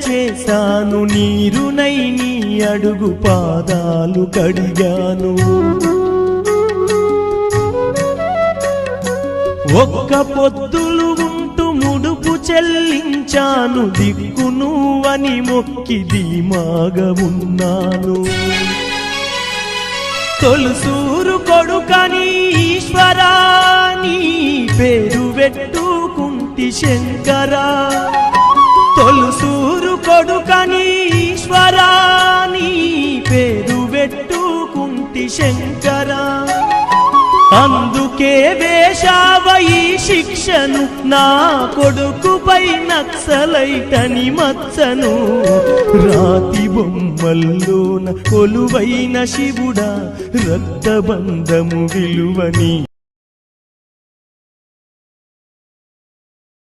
చేశాను, నీరునై నీ అడుగు పాదాలు కడిగాను. ఒక్క పొద్దులు ఉంటూ ముడుపు చెల్లించాను, దిక్కు నువ్వని మొక్కి ధీమాగా ఉన్నాను. తొలుసూరు కొడుకని ఈశ్వరా నీ పేరు పెట్టుకుంటి శంకరా, తొలుసూరు కొడుకని ఈశ్వరా నీ పేరు పెట్టుకుంటి శంకరా. అందుకే వేశావ ఈ శిక్షను, నా కొడుకుపై నక్సలైటని మచ్చను. రాతి బొమ్మల్లోన కొలువైన శివుడా, రక్తబంధము విలువని